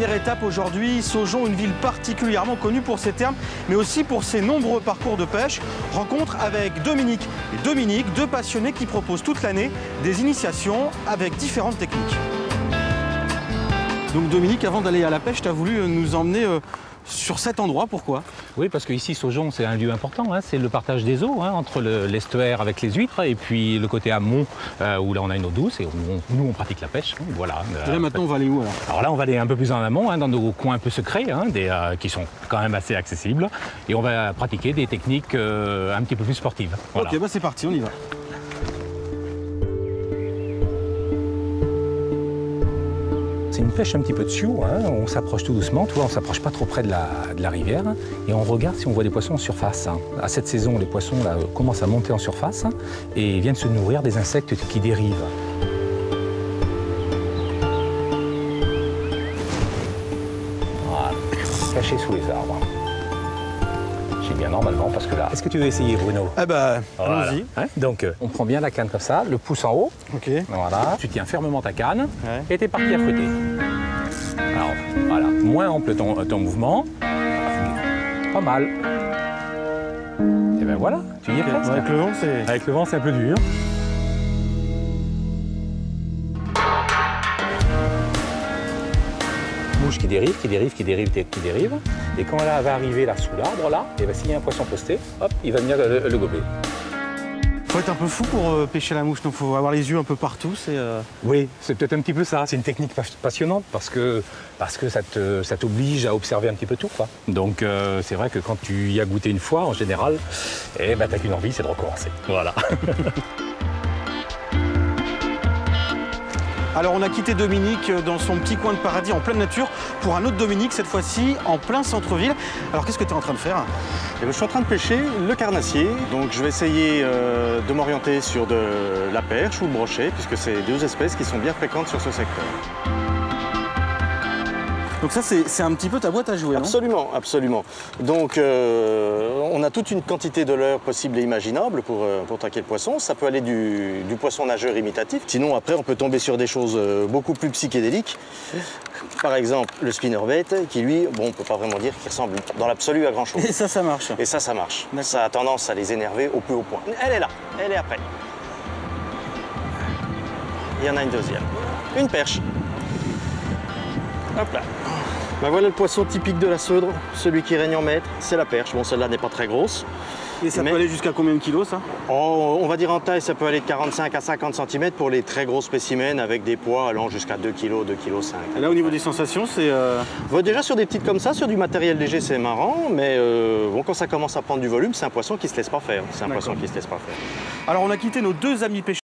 Dernière étape aujourd'hui, Saujon, une ville particulièrement connue pour ses thermes, mais aussi pour ses nombreux parcours de pêche. Rencontre avec Dominique et Dominique, deux passionnés qui proposent toute l'année des initiations avec différentes techniques. Donc Dominique, avant d'aller à la pêche, tu as voulu nous emmener sur cet endroit, pourquoi? Oui, parce qu'ici, Saujon, c'est un lieu important, hein, c'est le partage des eaux, hein, entre l'estuaire avec les huîtres et puis le côté amont, où là on a une eau douce et où nous on pratique la pêche. Hein, voilà. Et là maintenant on va aller où alors? Alors là on va aller un peu plus en amont, hein, dans nos coins un peu secrets, hein, qui sont quand même assez accessibles, et on va pratiquer des techniques un petit peu plus sportives. Voilà. Ok, bah c'est parti, on y va. C'est une pêche un petit peu de sioux, hein. On s'approche tout doucement, tu vois, on s'approche pas trop près de la rivière, hein, et on regarde si on voit des poissons en surface. Hein. À cette saison, les poissons là, commencent à monter en surface, hein, et viennent se nourrir des insectes qui dérivent. Voilà, caché sous les arbres. J'ai bien normalement parce que là... Est-ce que tu veux essayer, Bruno? Ah bah, voilà. allons-y. Hein, donc, on prend bien la canne comme ça, le pouce en haut. Ok. Voilà. Tu tiens fermement ta canne, Ouais. et t'es parti à fouetter. Alors, voilà. Moins ample ton mouvement. Pas mal. Et ben voilà, tu y es presque. Avec le vent, c'est... Avec le vent, c'est un peu dur. Mouche qui dérive, qui dérive, qui dérive, qui dérive. Et quand elle va arriver là sous l'arbre, là, et ben, s'il y a un poisson posté, hop, il va venir le gober. Faut être un peu fou pour pêcher la mouche, donc faut avoir les yeux un peu partout. Oui, c'est peut-être un petit peu ça. C'est une technique passionnante parce que ça t'oblige à observer un petit peu tout, quoi. Donc c'est vrai que quand tu y as goûté une fois, en général, eh ben, t'as qu'une envie, c'est de recommencer. Voilà. Alors on a quitté Dominique dans son petit coin de paradis en pleine nature pour un autre Dominique, cette fois-ci en plein centre-ville. Alors qu'est-ce que tu es en train de faire? Eh bien, je suis en train de pêcher le carnassier, donc je vais essayer de m'orienter sur de la perche ou le brochet, puisque c'est deux espèces qui sont bien fréquentes sur ce secteur. Donc ça c'est un petit peu ta boîte à jouer, non? Absolument, absolument. Donc on a toute une quantité de leurres possibles et imaginables pour traquer le poisson. Ça peut aller du poisson nageur imitatif. Sinon après on peut tomber sur des choses beaucoup plus psychédéliques. Par exemple le spinnerbait qui lui, bon on peut pas vraiment dire qu'il ressemble dans l'absolu à grand chose. Et ça marche. Et ça marche. Ça a tendance à les énerver au plus haut point. Elle est là, elle est après. Il y en a une deuxième. Une perche. Hop là. Ben voilà le poisson typique de la Seudre, celui qui règne en maître, c'est la perche. Bon, celle-là n'est pas très grosse. Et ça peut aller jusqu'à combien de kilos, ça? Oh, on va dire en taille, ça peut aller de 45 à 50 cm pour les très gros spécimens avec des poids allant jusqu'à 2 kg, 2,5 kg. Là, au niveau des sensations, c'est... Déjà sur des petites comme ça, sur du matériel léger, c'est marrant, mais bon, quand ça commence à prendre du volume, c'est un poisson qui se laisse pas faire. C'est un poisson qui se laisse pas faire. Alors, on a quitté nos deux amis pêcheurs.